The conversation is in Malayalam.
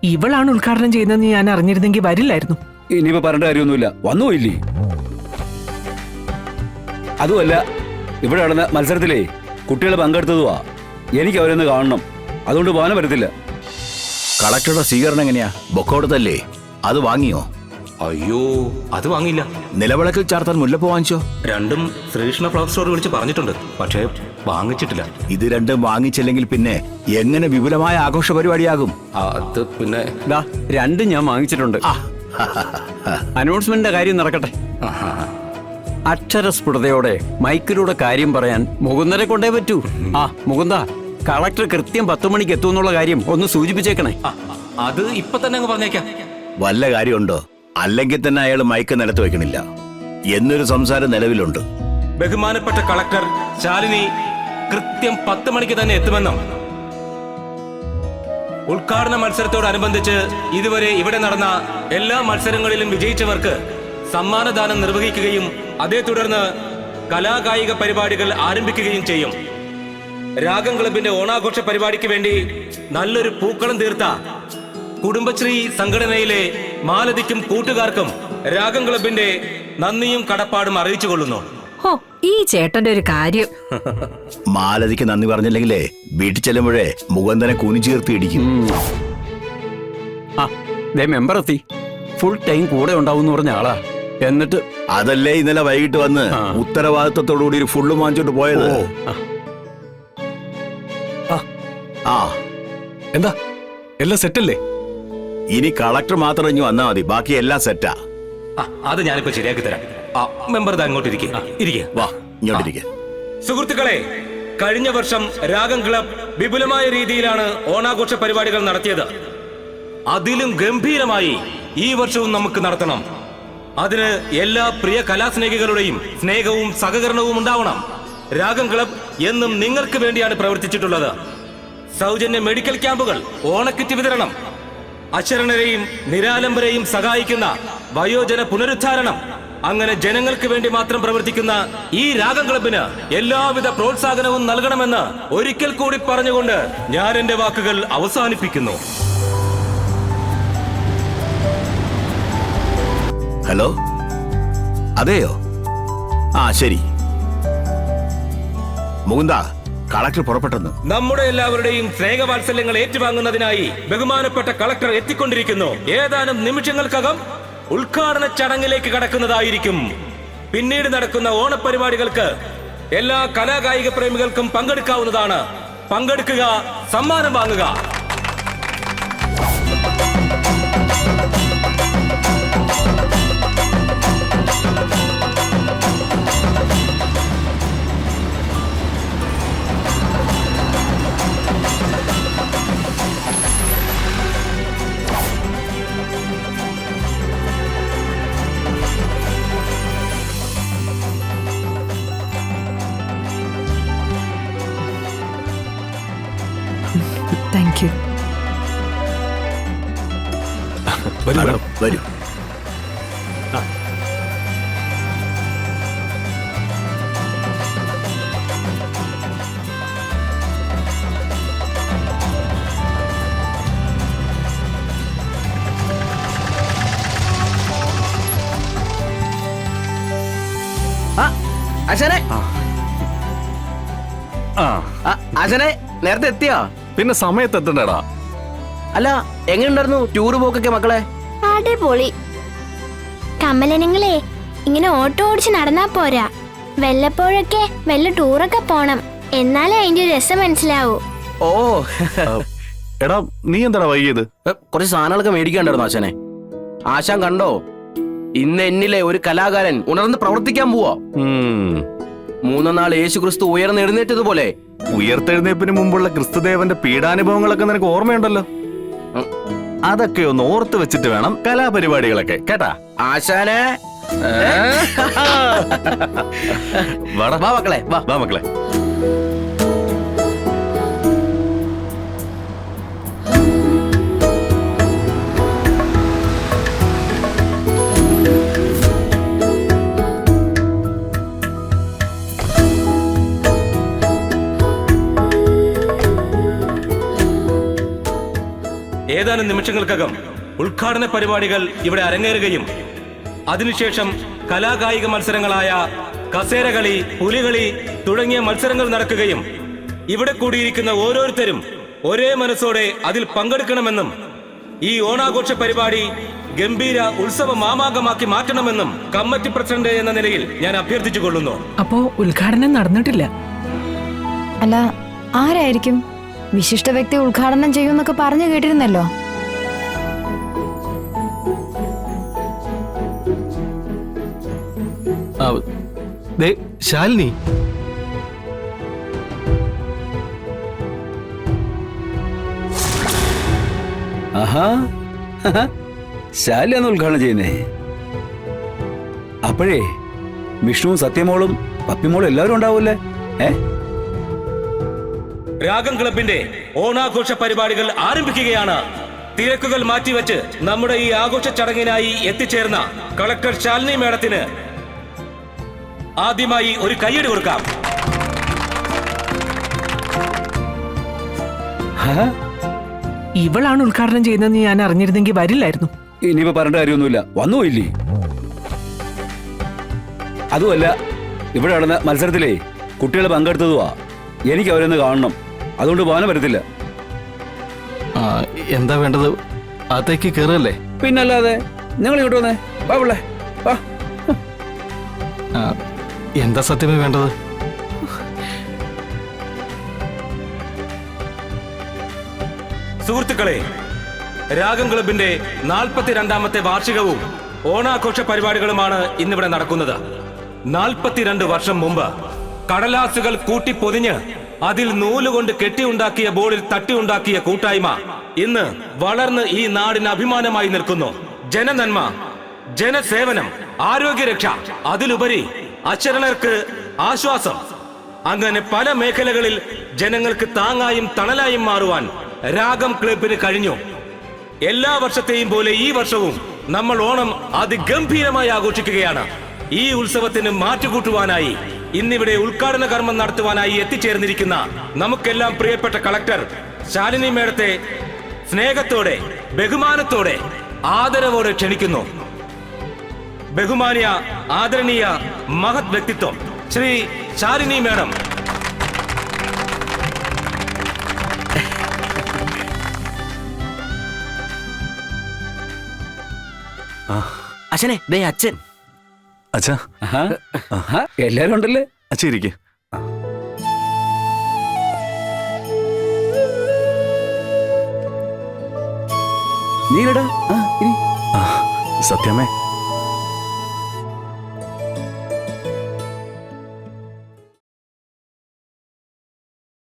ഇവളാണ് ഉദ്ഘാടനം ചെയ്യുന്നതെന്ന് ഞാൻ അറിഞ്ഞിരുന്നെങ്കിൽ വരില്ലായിരുന്നു. ഇനിയിപ്പോ പറഞ്ഞ കാര്യമൊന്നുമില്ല, വന്നുപോയില്ലേ. അതുമല്ല, ഇവിടെ നടന്ന മത്സരത്തിലേ കുട്ടികൾ പങ്കെടുത്തതുവാ. എനിക്ക് അവരൊന്ന് കാണണം, അതുകൊണ്ട് പോകാനും പറ്റത്തില്ല. കളക്ടറുടെ സ്വീകരണം എങ്ങനെയാ? ബൊക്കോടത്തല്ലേ? അത് വാങ്ങിയോ? അയ്യോ, അത് വാങ്ങിയില്ല. നിലവിളക്കിൽ ചാർത്താൻ മുല്ലപ്പൂ വാങ്ങിച്ചോ? രണ്ടും ശ്രീകൃഷ്ണ ഫ്ലവർ സ്റ്റോർ വിളിച്ച് പറഞ്ഞിട്ടുണ്ട്, പക്ഷേ വാങ്ങിച്ചിട്ടില്ല. ഇത് രണ്ടും വാങ്ങിച്ചില്ലെങ്കിൽ പിന്നെ എങ്ങനെ വിപുലമായ ആഘോഷ പരിപാടിയാകും? അത് പിന്നെ രണ്ടും ഞാൻ വാങ്ങിച്ചിട്ടുണ്ട്. അനൗൺസ്മെന്റിന്റെ കാര്യം നടക്കട്ടെ. അക്ഷരസ്ഫുടതയോടെ മൈക്കിലൂടെ കാര്യം പറയാൻ മുകുന്ദനെ കൊണ്ടേ പറ്റൂ. മുകുന്ദ, കളക്ടർ കൃത്യം 10 മണിക്ക് എത്തുമെന്നുള്ള കാര്യം ഒന്ന് സൂചിപ്പിച്ചേക്കണേ. അത് ഇപ്പൊ തന്നെ അങ്ങ് പറഞ്ഞേക്കാം. വല്ല കാര്യമുണ്ടോ? അല്ലെങ്കിൽ തന്നെ അയാൾ മൈക്ക് നിലത്ത് വെക്കണില്ല എന്നൊരു സംസാരം നിലവിലുണ്ട്. ബഹുമാനപ്പെട്ട കളക്ടർ ശാലിനി കൃത്യം 10 മണിക്ക് തന്നെ എത്തുമെന്നും ഉദ്ഘാടന മത്സരത്തോടനുബന്ധിച്ച് ഇതുവരെ ഇവിടെ നടന്ന എല്ലാ മത്സരങ്ങളിലും വിജയിച്ചവർക്ക് സമ്മാനദാനം നിർവഹിക്കുകയും അതേ തുടർന്ന് കലാകായിക പരിപാടികൾ ആരംഭിക്കുകയും ചെയ്യും. രാഗം ക്ലബിന്റെ ഓണാഘോഷ പരിപാടിക്ക് വേണ്ടി നല്ലൊരു പൂക്കളം തീർത്ത കുടുംബശ്രീ സംഘടനയിലെ മാലതിക്കും കൂട്ടുകാർക്കും രാഗം ക്ലബിന്റെ നന്ദിയും കടപ്പാടും അറിയിച്ചുകൊള്ളുന്നു. ഈ ചേട്ടന്റെ ഒരു കാര്യം. മാലതിക്ക് നന്ദി പറഞ്ഞില്ലെങ്കിലേ വീട്ടിൽ ചെല്ലുമ്പോഴേ മുകുന്ദനെ കുനിച്ചീർത്തി ഇടിക്കും. മെമ്പർ എത്തി. ഫുൾ ടൈം കൂടെ ഉണ്ടാവും പറഞ്ഞ ആളാ. എന്നിട്ട് അതല്ലേ ഇന്നലെ വൈകിട്ട് വന്ന് ഉത്തരവാദിത്വത്തോടുകൂടി ഒരു ഫുള്ള് വാങ്ങിച്ചോണ്ട് പോയത്. എന്താ എല്ലാം സെറ്റല്ലേ? ഇനി കളക്ടർ മാത്രം ഇനി വന്നാ മതി, ബാക്കി എല്ലാം സെറ്റാ. അത് ഞാനിപ്പോ ശരിയാക്കി തരാം. മെമ്പർ അങ്ങോട്ട് വാ, ഇങ്ങോട്ടിരിക്കെ. സുഹൃത്തുക്കളെ, കഴിഞ്ഞ വർഷം രാഗം ക്ലബ് വിപുലമായ രീതിയിലാണ് ഓണാഘോഷ പരിപാടികൾ നടത്തിയത്. അതിലും ഗംഭീരമായി ഈ വർഷവും നമുക്ക് നടത്തണം. അതിന് എല്ലാ പ്രിയ കലാസ്നേഹികളുടെയും സ്നേഹവും സഹകരണവും ഉണ്ടാവണം. രാഗം ക്ലബ് എന്നും നിങ്ങൾക്ക് വേണ്ടിയാണ് പ്രവർത്തിച്ചിട്ടുള്ളത്. സൗജന്യ മെഡിക്കൽ ക്യാമ്പുകൾ, ഓണക്കിറ്റ് വിതരണം, അശരണരെയും നിരാലംബരെയും സഹായിക്കുന്ന വയോജന പുനരുദ്ധാരണം, അങ്ങനെ ജനങ്ങൾക്ക് വേണ്ടി മാത്രം പ്രവർത്തിക്കുന്ന ഈ രാഗം ക്ലബിന് എല്ലാവിധ പ്രോത്സാഹനവും നൽകണമെന്ന് ഒരിക്കൽ കൂടി പറഞ്ഞുകൊണ്ട് ഞാൻ എന്റെ വാക്കുകൾ അവസാനിപ്പിക്കുന്നു. ഹലോ, അതെയോ? ശരി. മുകുന്ദ, കളക്ടർ പുറപ്പെട്ടെന്ന്. നമ്മുടെ എല്ലാവരുടെയും സ്നേഹവാത്സല്യങ്ങൾ ഏറ്റുവാങ്ങുന്നതിനായി ബഹുമാനപ്പെട്ട കളക്ടർ എത്തിക്കൊണ്ടിരിക്കുന്നു. ഏതാനും നിമിഷങ്ങൾക്കകം ഉദ്ഘാടന ചടങ്ങിലേക്ക് കടക്കുന്നതായിരിക്കും. പിന്നീട് നടക്കുന്ന ഓണപരിപാടികൾക്ക് എല്ലാ കലാകായിക പ്രേമികൾക്കും പങ്കെടുക്കാവുന്നതാണ്. പങ്കെടുക്കുക, സമ്മാനം വാങ്ങുക. Thank you. വരൂ. ആശാനെ, ആശാനെ നേരത്തെ എത്തിയാ? പിന്നെ സമയത്ത് എത്തണ്ടടാ. അല്ല, എങ്ങനെയുണ്ടായിരുന്നു ടൂറ് പോക്കൊക്കെ മക്കളെ? അടിപൊളി. കമലനങ്ങളെ, ഇങ്ങനെ ഓട്ടോ ഓടിച്ച് നടന്നാ പോരാ, വല്ലപ്പോഴൊക്കെ വല്ല ടൂറൊക്കെ പോണം. എന്നാലേ അതിന്റെ ഒരു രസം മനസ്സിലാവൂ. ഓ, എടാ നീ എന്താടാ വൈകിയത്? കുറച്ച് സാധനങ്ങളൊക്കെ മേടിക്കാണ്ടായിരുന്നു ആശാനെ. ആശാൻ കണ്ടോ, ഇന്ന് എന്നിലെ ഒരു കലാകാരൻ ഉണർന്ന് പ്രവർത്തിക്കാൻ പോവാ. 3 നാൾ യേശുക്രിസ്തു ഉയർന്നെഴുന്നേറ്റതുപോലെ ഉയർത്തെഴുന്നേപ്പിന് മുമ്പുള്ള ക്രിസ്തുദേവന്റെ പീഡാനുഭവങ്ങളൊക്കെ നിനക്ക് ഓർമ്മയുണ്ടല്ലോ. അതൊക്കെ ഒന്ന് ഓർത്ത് വെച്ചിട്ട് വേണം കലാപരിപാടികളൊക്കെ, കേട്ടാ ആശാനെ. വാ മക്കളെ, വാ മക്കളെ. ഏതാനും ഏതാനും നിമിഷങ്ങൾക്കകം ഉദ്ഘാടന പരിപാടികൾ ഇവിടെ അരങ്ങേറുകയും അതിനുശേഷം കലാകായിക മത്സരങ്ങളായ കസേരകളി, പുലികളി തുടങ്ങിയ മത്സരങ്ങൾ നടക്കുകയും ഇവിടെ കൂടിയിരിക്കുന്ന ഓരോരുത്തരും ഒരേ മനസ്സോടെ അതിൽ പങ്കെടുക്കണമെന്നും ഈ ഓണാഘോഷ പരിപാടി ഗംഭീര ഉത്സവ മാമാങ്കമാക്കി മാറ്റണമെന്നും കമ്മിറ്റി പ്രസിഡന്റ് എന്ന നിലയിൽ ഞാൻ അഭ്യർത്ഥിച്ചു കൊള്ളുന്നു. അപ്പോ ഉദ്ഘാടനം നടന്നിട്ടില്ല. അല്ല, ആരായിരിക്കും? വിശിഷ്ട വ്യക്തി ഉദ്ഘാടനം ചെയ്യുമെന്നൊക്കെ പറഞ്ഞു കേട്ടിരുന്നല്ലോ. ശാലിനി, ആഹാ ശാലിയാണ് ഉദ്ഘാടനം ചെയ്യുന്നേ. അപ്പോഴേ വിഷ്ണുവും സത്യമോളും പപ്പിമോളും എല്ലാവരും ഉണ്ടാവൂല്ലേ? രാഗം ക്ലബിന്റെ ഓണാഘോഷ പരിപാടികൾ ആരംഭിക്കുകയാണ്. തിരക്കുകൾ മാറ്റിവെച്ച് നമ്മുടെ ഈ ആഘോഷ ചടങ്ങിനായി എത്തിച്ചേർന്ന കളക്ടർ ശാലിനി മേഡത്തിന് ആദ്യമായി ഒരു കയ്യടി കൊടുക്കാം. ഇവളാണ് ഉദ്ഘാടനം ചെയ്യുന്നതെന്ന് ഞാൻ അറിഞ്ഞിരുന്നെങ്കിൽ വരില്ലായിരുന്നു. ഇനിയിപ്പോ പറഞ്ഞ കാര്യമൊന്നുമില്ല, വന്നുപോയില്ലേ. അതുമല്ല, ഇവിടെ നടന്ന മത്സരത്തിലേ കുട്ടികൾ പങ്കെടുത്തതുവാ. എനിക്ക് അവരൊന്ന് കാണണം, അതുകൊണ്ട് പോകാൻ പറ്റത്തില്ല. എന്താ വേണ്ടത്? അകത്തേക്ക് കയറല്ലേ? പിന്നല്ലാതെ. നിങ്ങൾ ഇങ്ങോട്ട് വന്നേ, വാ പിള്ളേ വാ. എന്താ സത്യമേ വേണ്ടത്? സുഹൃത്തുക്കളെ, രാഗം ക്ലബിന്റെ 42ാമത്തെ വാർഷികവും ഓണാഘോഷ പരിപാടികളുമാണ് ഇന്നിവിടെ നടക്കുന്നത്. 42 വർഷം മുമ്പ് കടലാസുകൾ കൂട്ടിപ്പൊതിഞ്ഞ് അതിൽ നൂലുകൊണ്ട് കെട്ടിയുണ്ടാക്കിയ ബോർഡിൽ തട്ടിയുണ്ടാക്കിയ കൂട്ടായ്മ ഇന്ന് വളർന്ന് ഈ നാടിന് അഭിമാനമായി നിൽക്കുന്നു. ജനനന്മ, ജനസേവനം, ആരോഗ്യരക്ഷ, അതിലുപരി അശരണർക്ക് ആശ്വാസം, അങ്ങനെ പല മേഖലകളിൽ ജനങ്ങൾക്ക് താങ്ങായും തണലായും മാറുവാൻ രാഗം ക്ലബിന് കഴിഞ്ഞു. എല്ലാ വർഷത്തെയും പോലെ ഈ വർഷവും നമ്മൾ ഓണം അതിഗംഭീരമായി ആഘോഷിക്കുകയാണ്. ഈ ഉത്സവത്തിന് മാറ്റുകൂട്ടുവാനായി ഇന്നിവിടെ ഉദ്ഘാടന കർമ്മം നടത്തുവാനായി എത്തിച്ചേർന്നിരിക്കുന്ന നമുക്കെല്ലാം പ്രിയപ്പെട്ട കളക്ടർ ശാലിനി മേഡത്തെ സ്നേഹത്തോടെ, ബഹുമാനത്തോടെ, ആദരവോടെ ക്ഷണിക്കുന്നു. ബഹുമാനിയ ആദരണീയ മഹത് വ്യക്തിത്വം ശ്രീ ശാലിനി മേഡം. അച്ഛനെ, ദേ അച്ഛൻ. അച്ഛാ, എല്ലാരും ഉണ്ടല്ലേ? അച്ഛ ഇരിക്കെ. നീരടാ. സത്യമേ,